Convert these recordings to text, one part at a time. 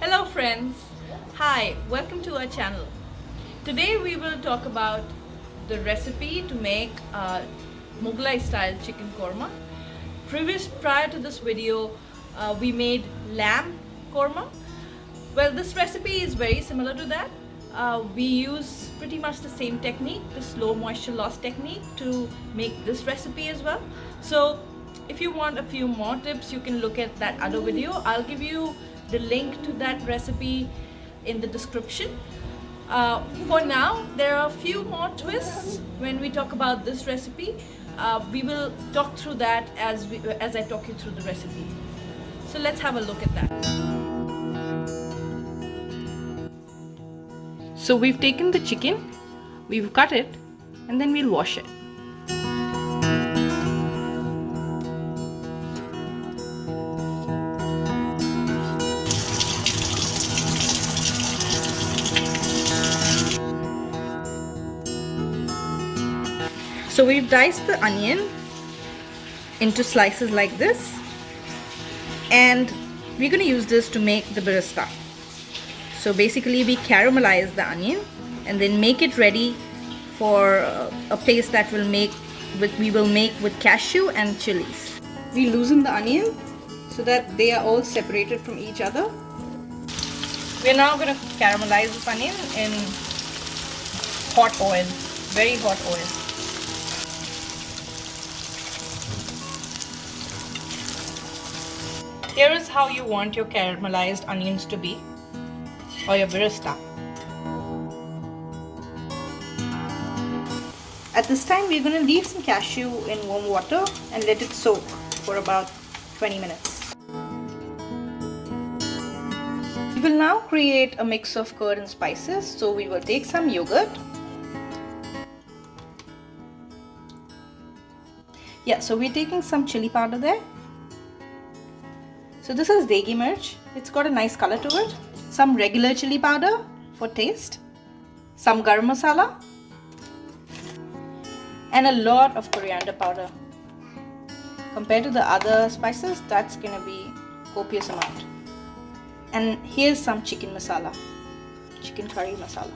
Hello friends, hi, welcome to our channel. Today we will talk about the recipe to make Mughlai style chicken korma. Prior to this video, we made lamb korma. Well, this recipe is very similar to that. We use pretty much the same technique, the slow moisture loss technique, to make this recipe as well. So if you want a few more tips, you can look at that other video. I'll give you the link to that recipe in the description. For now, there are a few more twists when we talk about this recipe. We will talk through that as I talk you through the recipe. So let's have a look at that. So we've taken the chicken, we've cut it, and then we'll wash it. So we've diced the onion into slices like this, and we're going to use this to make the birasta. So basically we caramelize the onion and then make it ready for a paste that we will make with cashew and chilies. We loosen the onion so that they are all separated from each other. We're now going to caramelize this onion in hot oil, very hot oil. Here is how you want your caramelized onions to be, or your birasta. At this time, we're going to leave some cashew in warm water and let it soak for about 20 minutes. We will now create a mix of curd and spices. So we will take some yogurt. So we're taking some chili powder there. So this is degi mirch. It's got a nice color to it. Some regular chili powder for taste. Some garam masala. And a lot of coriander powder. Compared to the other spices, that's gonna be copious amount. And here's some chicken masala. Chicken curry masala.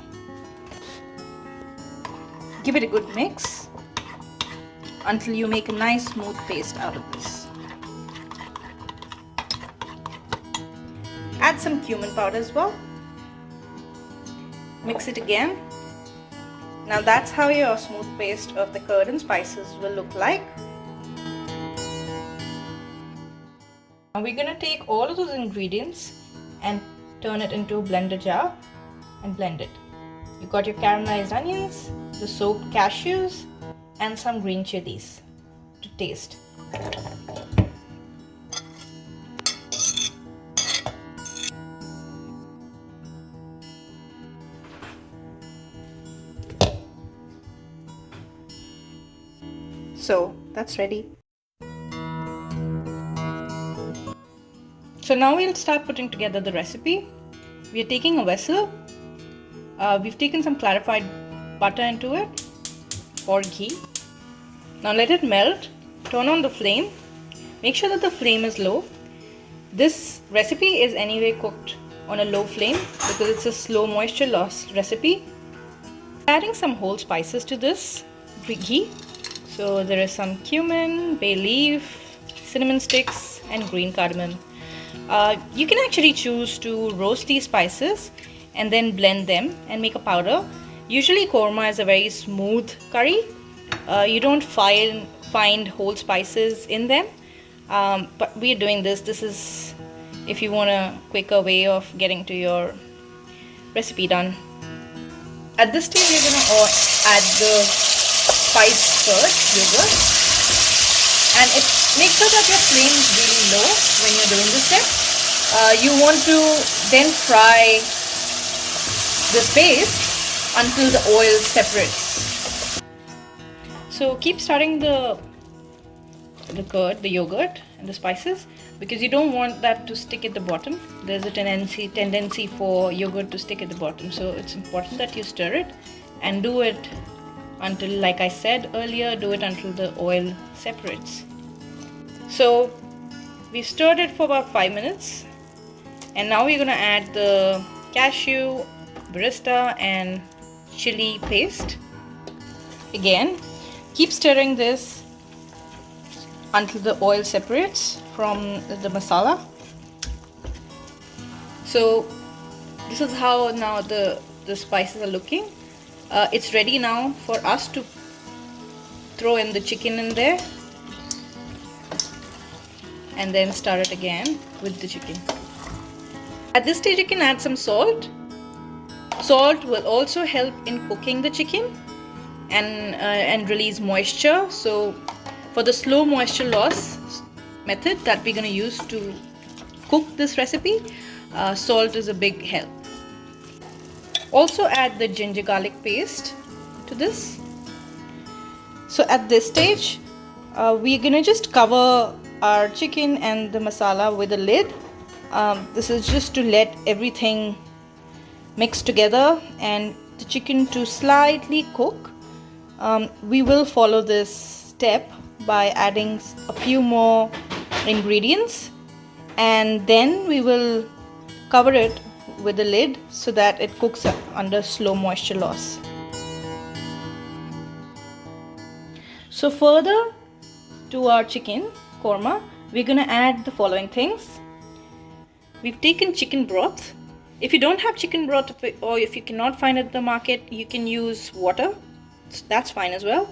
Give it a good mix until you make a nice smooth paste out of this. Add some cumin powder as well. Mix it again. Now that's how your smooth paste of the curd and spices will look like. Now we're going to take all of those ingredients and turn it into a blender jar and blend it. You got your caramelized onions, the soaked cashews, and some green chilies to taste. So that's ready. So now we'll start putting together the recipe. We are taking a vessel. We've taken some clarified butter into it, or ghee. Now let it melt. Turn on the flame. Make sure that the flame is low. This recipe is anyway cooked on a low flame because it's a slow moisture loss recipe. Adding some whole spices to this ghee. So there is some cumin, bay leaf, cinnamon sticks, and green cardamom. You can actually choose to roast these spices and then blend them and make a powder. Usually korma is a very smooth curry. You don't find whole spices in them. But we are doing this. This is if you want a quicker way of getting to your recipe done. At this stage, you're going to add the spiced curd, yogurt, and make sure that your flame is really low when you're doing this step. You want to then fry this paste until the oil separates. So keep stirring the curd, the yogurt, and the spices because you don't want that to stick at the bottom. There's a tendency for yogurt to stick at the bottom, so it's important that you stir it and do it until, like I said earlier, do it until the oil separates. So we stirred it for about 5 minutes And now we're gonna add the cashew, barista and chili paste. Again, keep stirring this until the oil separates from the masala. So this is how now the spices are looking. It's ready now for us to throw in the chicken in there and then stir it again with the chicken. At this stage you can add some salt. Salt will also help in cooking the chicken and release moisture. So for the slow moisture loss method that we're going to use to cook this recipe, salt is a big help. Also add the ginger garlic paste to this. So at this stage we're going to just cover our chicken and the masala with a lid. This is just to let everything mix together and the chicken to slightly cook. We will follow this step by adding a few more ingredients, and then we will cover it with a lid so that it cooks under slow moisture loss. So further to our chicken korma, we're gonna add the following things. We've taken chicken broth. If you don't have chicken broth, or if you cannot find it at the market, you can use water. That's fine as well.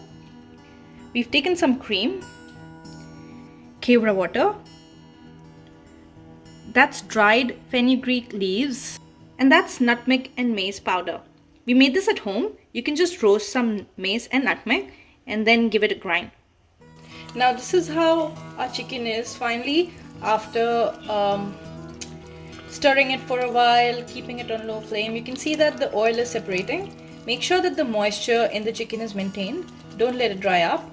We've taken some cream, kevra water, that's dried fenugreek leaves, and that's nutmeg and mace powder. We made this at home. You can just roast some mace and nutmeg and then give it a grind. Now this is how our chicken is finally after stirring it for a while, keeping it on low flame. You can see that the oil is separating. Make sure that the moisture in the chicken is maintained. Don't let it dry up.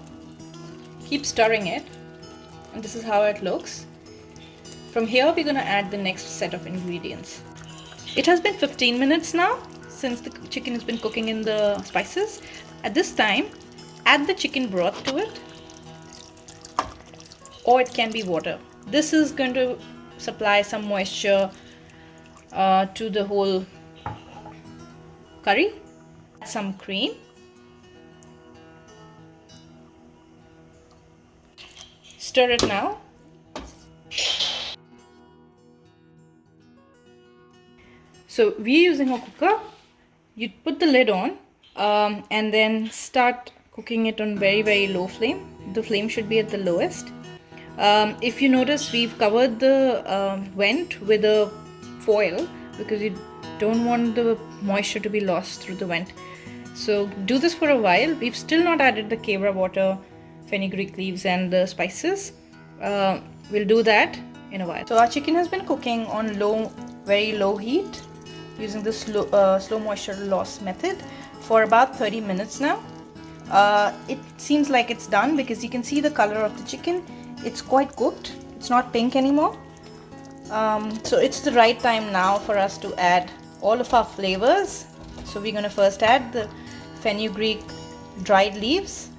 Keep stirring it, and this is how it looks. From here we're going to add the next set of ingredients. It has been 15 minutes now since the chicken has been cooking in the spices. At this time, add the chicken broth to it, or it can be water. This is going to supply some moisture to the whole curry. Add some cream. Stir it now. So we're using a cooker. You put the lid on and then start cooking it on very low flame. The flame should be at the lowest. If you notice, we've covered the vent with a foil because you don't want the moisture to be lost through the vent. So do this for a while. We've still not added the kevra water, fenugreek leaves and the spices. We'll do that in a while. So our chicken has been cooking on very low heat using the slow moisture loss method for about 30 minutes now. It seems like it's done because you can see the color of the chicken. It's quite cooked. It's not pink anymore. So it's the right time now for us to add all of our flavors. So we're going to first add the fenugreek dried leaves.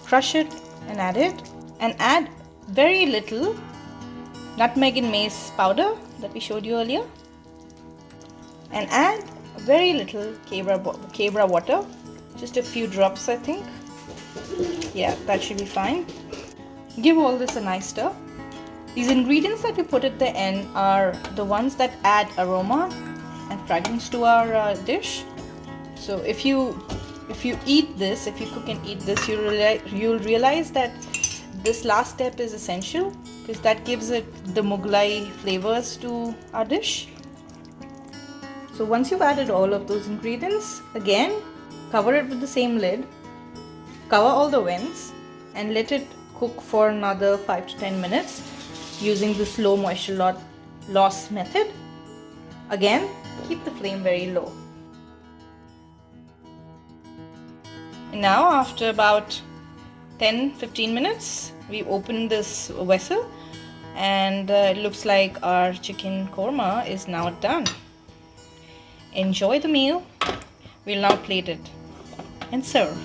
Crush it and add it. And add very little nutmeg and mace powder that we showed you earlier. And add very little kevra water. Just a few drops, I think. Yeah, that should be fine. Give all this a nice stir. These ingredients that we put at the end are the ones that add aroma and fragrance to our dish. So if you eat this, if you cook and eat this, you'll realize that this last step is essential because that gives it the Mughlai flavors to our dish. So once you've added all of those ingredients, again cover it with the same lid, cover all the vents and let it cook for another 5 to 10 minutes using the slow moisture loss method. Again, keep the flame very low. And now after about 10-15 minutes, we open this vessel and it looks like our chicken korma is now done. Enjoy the meal. We'll now plate it and serve.